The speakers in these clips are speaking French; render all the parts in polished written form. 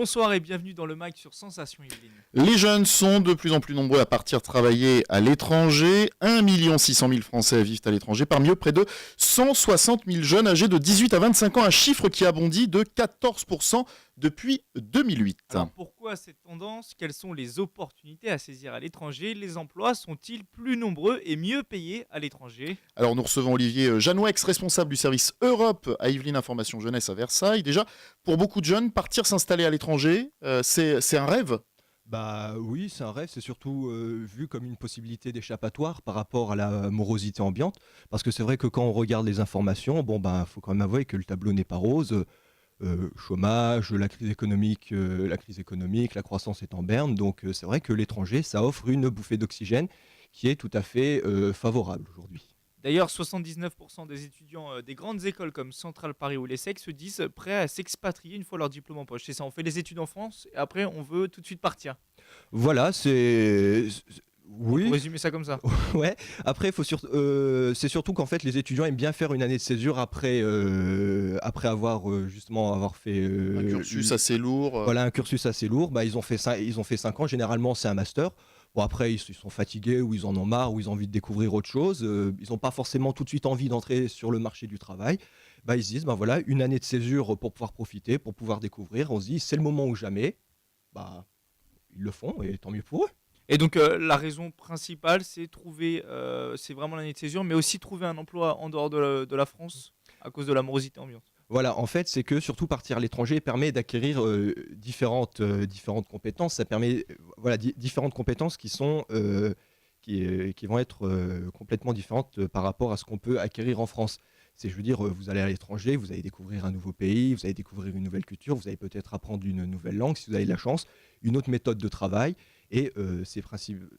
Bonsoir et bienvenue dans le MAG sur Sensation Yveline. Les jeunes sont de plus en plus nombreux à partir travailler à l'étranger. 1,6 million de Français vivent à l'étranger. Parmi eux, près de 160 000 jeunes âgés de 18 à 25 ans, un chiffre qui a bondi de 14% depuis 2008. Alors pourquoi cette tendance? Quelles sont les opportunités à saisir à l'étranger? Les emplois sont-ils plus nombreux et mieux payés à l'étranger? Alors nous recevons Olivier Janouex, responsable du service Europe à Yveline Information Jeunesse à Versailles. Déjà, pour beaucoup de jeunes, partir s'installer à l'étranger, c'est un rêve. Bah oui, c'est un rêve, c'est surtout vu comme une possibilité d'échappatoire par rapport à la morosité ambiante. Parce que c'est vrai que quand on regarde les informations, faut quand même avouer que le tableau n'est pas rose. Chômage, la crise économique, la croissance est en berne. Donc c'est vrai que l'étranger, ça offre une bouffée d'oxygène qui est tout à fait favorable aujourd'hui. D'ailleurs, 79% des étudiants des grandes écoles comme Centrale Paris ou l'ESSEC se disent prêts à s'expatrier une fois leur diplôme en poche. C'est ça, on fait les études en France et après on veut tout de suite partir. Voilà, On oui. peut résumer ça comme ça. Ouais. Après, c'est surtout qu'en fait, les étudiants aiment bien faire une année de césure après avoir fait Un cursus assez lourd. voilà, un cursus assez lourd. Ils ont fait 5 ans. Généralement, c'est un master. Bon, après, ils sont fatigués ou ils en ont marre ou ils ont envie de découvrir autre chose. Ils n'ont pas forcément tout de suite envie d'entrer sur le marché du travail. Ils se disent, voilà, une année de césure pour pouvoir profiter, pour pouvoir découvrir. On se dit, c'est le moment ou jamais. Ils le font et tant mieux pour eux. Et donc la raison principale, c'est vraiment l'année de césure, mais aussi trouver un emploi en dehors de la France à cause de la morosité ambiante. Voilà, en fait, c'est que surtout partir à l'étranger permet d'acquérir différentes compétences. Ça permet différentes compétences qui vont être complètement différentes par rapport à ce qu'on peut acquérir en France. Vous allez à l'étranger, vous allez découvrir un nouveau pays, vous allez découvrir une nouvelle culture, vous allez peut-être apprendre une nouvelle langue si vous avez de la chance, une autre méthode de travail. Et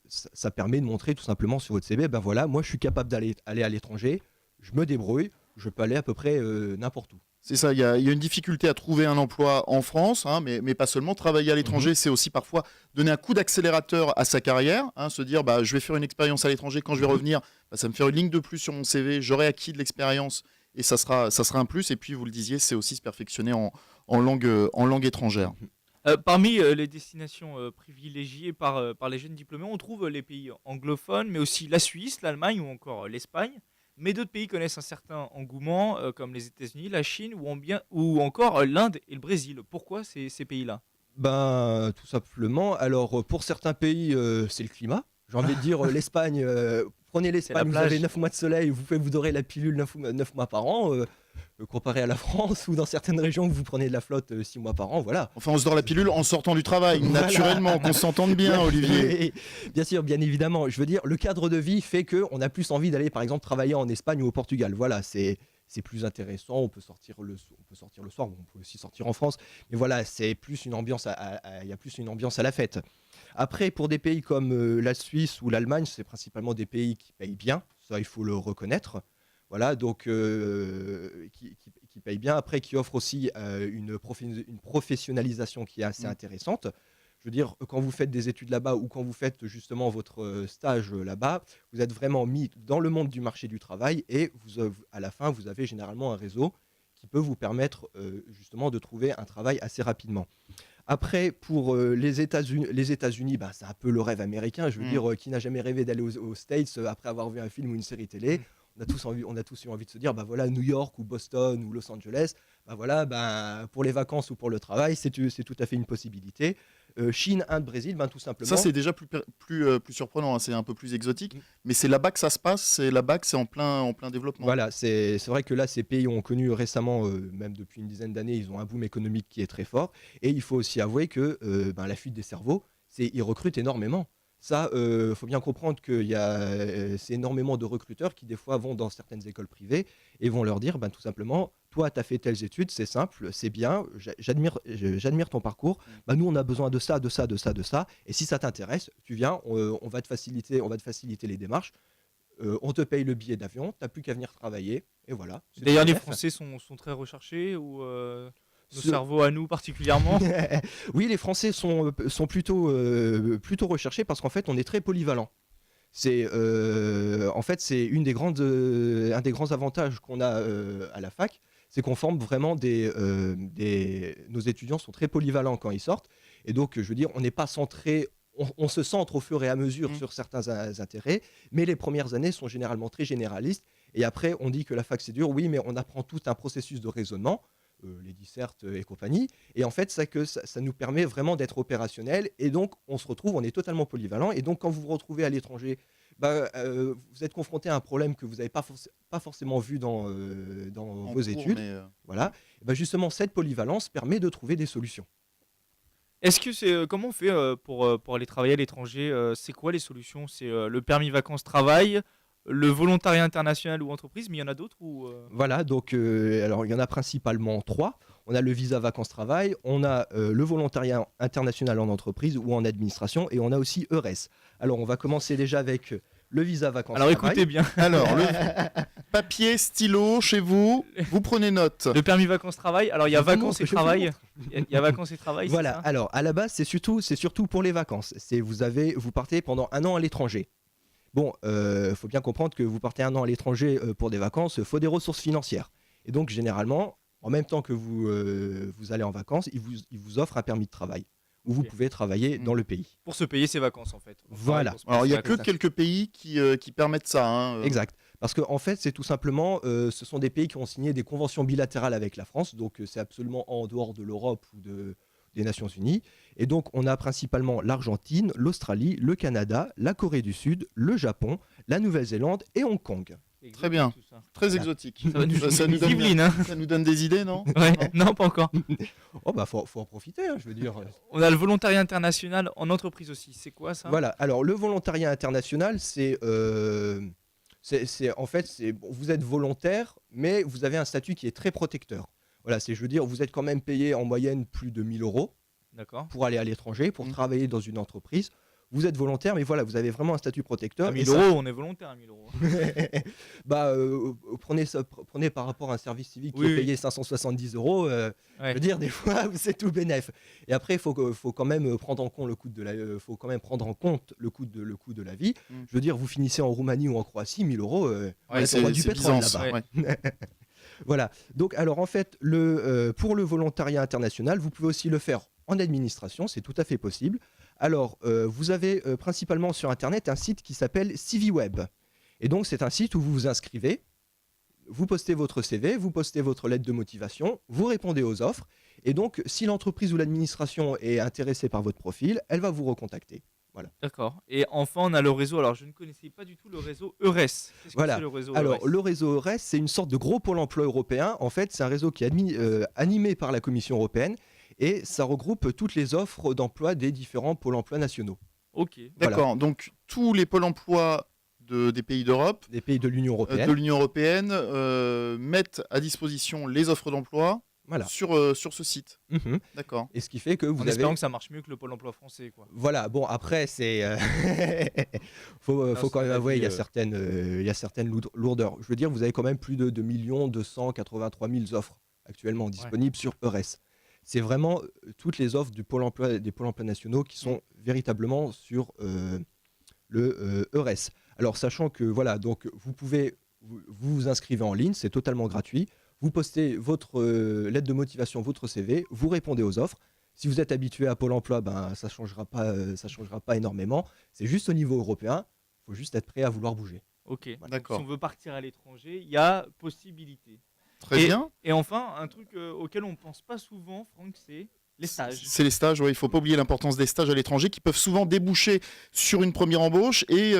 ça permet de montrer tout simplement sur votre CV, moi je suis capable d'aller à l'étranger, je me débrouille, je peux aller à peu près n'importe où. C'est ça, il y a une difficulté à trouver un emploi en France, mais pas seulement. Travailler à l'étranger, c'est aussi parfois donner un coup d'accélérateur à sa carrière, se dire je vais faire une expérience à l'étranger, quand je vais revenir, ça me fait une ligne de plus sur mon CV, j'aurai acquis de l'expérience et ça sera un plus. Et puis vous le disiez, c'est aussi se perfectionner en langue étrangère. Parmi les destinations privilégiées par les jeunes diplômés, on trouve les pays anglophones, mais aussi la Suisse, l'Allemagne ou encore l'Espagne. Mais d'autres pays connaissent un certain engouement, comme les États-Unis, la Chine ou encore l'Inde et le Brésil. Pourquoi ces pays-là? Tout simplement. Alors, pour certains pays, c'est le climat. J'ai envie de dire, l'Espagne, prenez l'Espagne, vous avez 9 mois de soleil, vous pouvez vous dorer la pilule 9 mois par an, comparé à la France, ou dans certaines régions, vous prenez de la flotte 6 mois par an, voilà. Enfin, on se dort la pilule en sortant du travail, naturellement, qu'on s'entende bien, Olivier. Bien sûr, bien évidemment. Je veux dire, le cadre de vie fait qu'on a plus envie d'aller, par exemple, travailler en Espagne ou au Portugal. Voilà, c'est plus intéressant, on peut sortir le soir, on peut aussi sortir en France, mais voilà, c'est plus une ambiance, il y a plus une ambiance à la fête. Après, pour des pays comme la Suisse ou l'Allemagne, c'est principalement des pays qui payent bien, ça il faut le reconnaître, voilà, donc qui payent bien, après qui offrent aussi une professionnalisation qui est assez intéressante. Je veux dire, quand vous faites des études là-bas ou quand vous faites justement votre stage là-bas, vous êtes vraiment mis dans le monde du marché du travail et à la fin, vous avez généralement un réseau qui peut vous permettre justement de trouver un travail assez rapidement. Après, pour les États-Unis, c'est un peu le rêve américain. Je veux dire, qui n'a jamais rêvé d'aller aux States après avoir vu un film ou une série télé? On a tous eu envie de se dire, New York ou Boston ou Los Angeles, pour les vacances ou pour le travail, c'est tout à fait une possibilité. Chine, Inde, Brésil, tout simplement. Ça, c'est déjà plus surprenant, c'est un peu plus exotique, mais c'est là-bas que ça se passe, c'est là-bas que c'est en plein développement. Voilà, c'est vrai que là, ces pays ont connu récemment, même depuis une dizaine d'années, ils ont un boom économique qui est très fort. Et il faut aussi avouer que la fuite des cerveaux, ils recrutent énormément. Ça, faut bien comprendre que c'est énormément de recruteurs qui, des fois, vont dans certaines écoles privées et vont leur dire, tout simplement, toi, tu as fait telles études, c'est simple, c'est bien, j'admire ton parcours. Nous, on a besoin de ça, de ça, de ça, de ça. Et si ça t'intéresse, tu viens, on va te faciliter les démarches. On te paye le billet d'avion, tu n'as plus qu'à venir travailler. Et voilà. D'ailleurs, les Français sont très recherchés ou nos cerveaux à nous particulièrement? Oui, les Français sont plutôt recherchés parce qu'en fait, on est très polyvalent. C'est un des grands avantages qu'on a à la fac, c'est qu'on forme vraiment nos étudiants sont très polyvalents quand ils sortent. Et donc, je veux dire, on n'est pas centré, on se centre au fur et à mesure sur certains intérêts, mais les premières années sont généralement très généralistes. Et après, on dit que la fac, c'est dur. Oui, mais on apprend tout un processus de raisonnement, les dissertes et compagnie. Et en fait, ça nous permet vraiment d'être opérationnel. Et donc, on se retrouve, on est totalement polyvalent. Et donc, quand vous vous retrouvez à l'étranger, vous êtes confronté à un problème que vous n'avez pas forcément vu dans vos études. Voilà. Et justement, cette polyvalence permet de trouver des solutions. Est-ce que c'est comment on fait pour aller travailler à l'étranger c'est quoi les solutions? C'est le permis vacances-travail, le volontariat international ou entreprise, mais il y en a d'autres ou Voilà, donc alors il y en a principalement 3. On a le visa vacances-travail, on a le volontariat international en entreprise ou en administration, et on a aussi EURES. Alors on va commencer déjà avec le visa vacances-travail. Alors écoutez bien. Alors, papier, stylo, chez vous, vous prenez note. Le permis vacances-travail. Alors il y a vacances et travail. Il y a vacances et travail. Voilà. C'est ça Alors à la base, c'est surtout pour les vacances. Vous partez pendant 1 an à l'étranger. Bon, faut bien comprendre que vous partez 1 an à l'étranger pour des vacances, il faut des ressources financières. Et donc, généralement, en même temps que vous allez en vacances, ils vous offrent un permis de travail où vous pouvez travailler dans le pays. Pour se payer ses vacances, en fait. Voilà. Alors, il n'y a que quelques pays qui permettent ça. Hein. Exact. Parce qu'en fait, c'est tout simplement, ce sont des pays qui ont signé des conventions bilatérales avec la France, donc c'est absolument en dehors de l'Europe ou des Nations Unies. Et donc, on a principalement l'Argentine, l'Australie, le Canada, la Corée du Sud, le Japon, la Nouvelle-Zélande et Hong Kong. Très bien, très exotique. Ça nous donne des idées, non? Ouais. Non, pas encore. Oh bah faut en profiter, hein, je veux dire. On a le volontariat international en entreprise aussi. C'est quoi ça? Voilà. Alors le volontariat international, c'est vous êtes volontaire, mais vous avez un statut qui est très protecteur. Voilà, je veux dire, vous êtes quand même payé en moyenne plus de 1 000 € pour aller à l'étranger, pour travailler dans une entreprise. Vous êtes volontaire, mais voilà, vous avez vraiment un statut protecteur. À 1 000 €, on est volontaire à 1 000 €. Prenez par rapport à un service civique qui est payé 570 €. Je veux dire, des fois, c'est tout bénef. Et après, il faut quand même prendre en compte le coût de la vie. Je veux dire, vous finissez en Roumanie ou en Croatie, 1 000 €, c'est du pétrole là-bas. Ouais. Voilà. Donc, alors en fait, pour le volontariat international, vous pouvez aussi le faire en administration, c'est tout à fait possible. Alors, vous avez principalement sur Internet un site qui s'appelle CiviWeb. Et donc, c'est un site où vous vous inscrivez, vous postez votre CV, vous postez votre lettre de motivation, vous répondez aux offres. Et donc, si l'entreprise ou l'administration est intéressée par votre profil, elle va vous recontacter. Voilà. D'accord. Et enfin, on a le réseau. Alors, je ne connaissais pas du tout le réseau EURES. Qu'est-ce que c'est le réseau EURES? Alors, le réseau EURES, c'est une sorte de gros pôle emploi européen. En fait, c'est un réseau qui est animé par la Commission européenne et ça regroupe toutes les offres d'emploi des différents pôles emploi nationaux. Ok. D'accord. Voilà. Donc, tous les pôles emploi des pays d'Europe, des pays de l'Union européenne, mettent à disposition les offres d'emploi. Voilà. Sur ce site. D'accord. Et ce qui fait que vous espérant que ça marche mieux que le Pôle emploi français, quoi. Voilà. Bon, après, c'est faut quand même avouer, il y a certaines lourdeurs. Je veux dire, vous avez quand même plus de 2 283 000 offres actuellement disponibles sur EURES. C'est vraiment toutes les offres des pôles emploi nationaux qui sont véritablement sur le EURES. Alors, sachant que voilà, donc vous inscrivez en ligne, c'est totalement gratuit. Vous postez votre lettre de motivation, votre CV, vous répondez aux offres. Si vous êtes habitué à Pôle emploi, ça changera pas énormément. C'est juste au niveau européen, il faut juste être prêt à vouloir bouger. Ok, voilà. D'accord. Si on veut partir à l'étranger, il y a possibilité. Très bien. Et enfin, un truc auquel on ne pense pas souvent, Franck, c'est les stages. C'est les stages, oui. Il ne faut pas oublier l'importance des stages à l'étranger qui peuvent souvent déboucher sur une première embauche et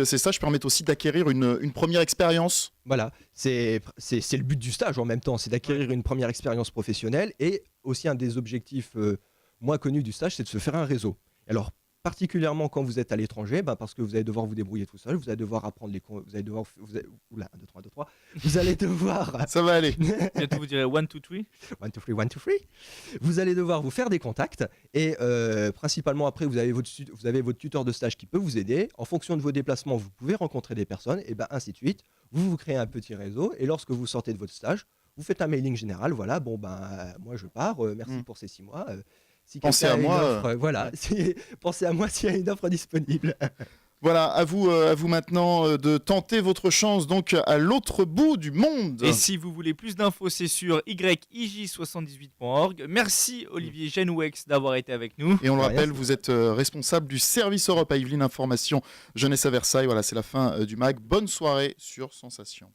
ces stages permettent aussi d'acquérir une première expérience. Voilà, c'est le but du stage en même temps, c'est d'acquérir une première expérience professionnelle et aussi un des objectifs moins connus du stage, c'est de se faire un réseau. Alors, particulièrement quand vous êtes à l'étranger, parce que vous allez devoir vous débrouiller tout seul, vous allez devoir apprendre vous allez devoir... Ça va aller. Bientôt vous direz 1, 2, 3. 1, 2, 3, 1, 2, 3. Vous allez devoir vous faire des contacts et principalement après, vous avez votre tuteur de stage qui peut vous aider. En fonction de vos déplacements, vous pouvez rencontrer des personnes et ainsi de suite. Vous créez un petit réseau et lorsque vous sortez de votre stage, vous faites un mailing général. Voilà, moi je pars, merci pour ces 6 mois. Si pensez à moi. Pensez à moi s'il y a une offre disponible. Voilà, à vous maintenant de tenter votre chance donc à l'autre bout du monde. Et si vous voulez plus d'infos, c'est sur yij78.org. Merci Olivier Genouex d'avoir été avec nous. Et on le Ouais, rappelle, merci. vous êtes responsable du service Europe à Yvelines Information Jeunesse à Versailles. Voilà, c'est la fin du MAG. Bonne soirée sur Sensation.